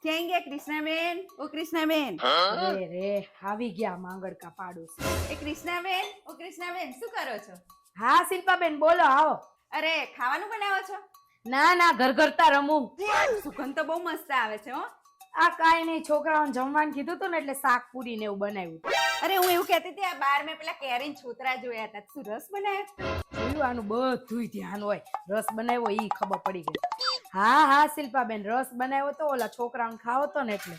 ક્યાં ગયા કૃષ્ણાબેન? ઓ કૃષ્ણાબેન, રે રે આવી ગયા માંગડકા પાડોશી. એ કૃષ્ણાબેન, ઓ કૃષ્ણાબેન, શું કરો છો? હા શિલ્પાબેન બોલો આવો. અરે ખાવાનું બનાવો છો? ના ના ઘર ઘરતા રમું. સુગંધ તો બહુ મસ્ત આવે છે હો. આ કાંઈ નહીં, છોકરાઓને જમવાનું કીધું તું ને એટલે શાક પૂરી ને એવું બનાવ્યું. અરે હું એવું કહેતી હતી, આ બાર મેં પેલા કેરીન છોતરા જોયા હતા. શું રસ બનાવ્યો? જોયું આનું બધુંય ધ્યાન હોય. રસ બનાવ્યો ઈ ખબર પડી ગઈ. હા હા શિલ્પાબેન રસ બનાવ્યો તો ઓલા છોકરાઓને ખાવો તો ને એટલે.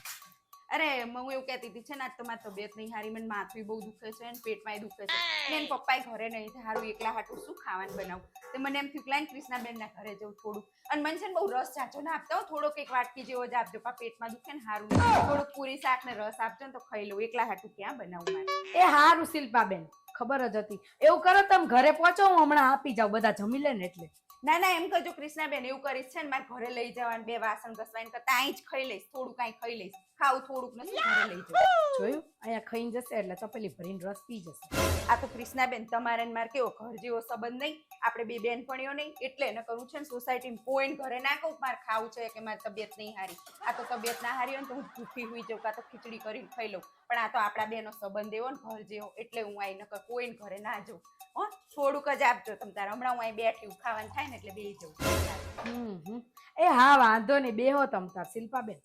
અરે હું એવું કહેતી હતી છે ને, આજ તો મારી તબિયત નહીં હારી, મને માથું બહુ દુખે છે અને પેટમાં દુખે છે. ને એન પપ્પાએ ઘરે નહીં હારું, એકલા હાટું શું ખાવાનું બનાવું? તો મને એમ થયું કે કૃષ્ણાબેન ના ઘરે જવું થોડું. અને મને છે ને બહુ રસ ચાચો ને આપતા હો, થોડોક એક વાટકી જેવો જ આપજો. પેટમાં દુખે ને હારું, થોડુંક પૂરી શાક ને રસ આપજો ને તો ખાઈ લઉં. એકલા હાટું ક્યાં બનાવું મારે? એ હારું શિલ્પાબેન, ખબર જ હતી. એવું કરો તમે ઘરે પહોંચો, હું હમણાં આપી જાઉં, બધા જમી લે ને એટલે. ના ના એમ કરજો કૃષ્ણાબેન, એવું કરીશ છે ને મારે ઘરે લઈ જવાનું, બે વાસણ ઘસવાને કરતા અહીં જ ખાઈ લઈશ, થોડું કાંઈ ખાઈ લઈશ. ખાવું થોડુંક નથી, ઘરે લઈ જવું. જોયું અહીંયા ખાઈને જશે એટલે તપેલી ભરીને રસ પી જશે. આ તો કૃષ્ણાબેન તમારે મારે કેવો ઘર જેવો સંબંધ નહીં, આપણે બે બેનપણીઓ નહીં, એટલે ન કરવું છે ને સોસાયટીમાં કોઈને ઘરે ના કહું મારે ખાવું છે કે મારી તબિયત નહીં હારી. આ તો તબિયત ના હારી હોય ને તો હું ભૂખી હોઈ જાઉં, કાં તો ખીચડી કરીને ખાઈ લઉં. પણ આ તો આપણા બેનો સંબંધ એવો ને ઘર જેવો, એટલે હું અહીં નકર કોઈને ઘરે ના જાઉં. હો થોડુંક જ આપજો તમ તારે, હમણાં હું અહીં બેઠી ખાવાનું થાય ને એટલે બેસી જાઉં. એ હા વાંધો નહીં, બેહો તમ તાર શિલ્પાબેન.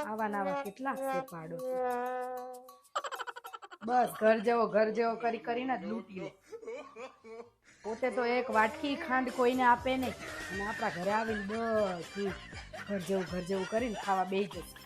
આવા નાવા કેટલા છે પાડો. બસ ઘર જેવો કરી કરીને જ લૂંટી લે. પોતે તો એક વાટકી ખાંડ કોઈને આપે નહીં અને આપણા ઘરે આવીને બધું ઘર જેવું કરીને ખાવા બેસી જશે.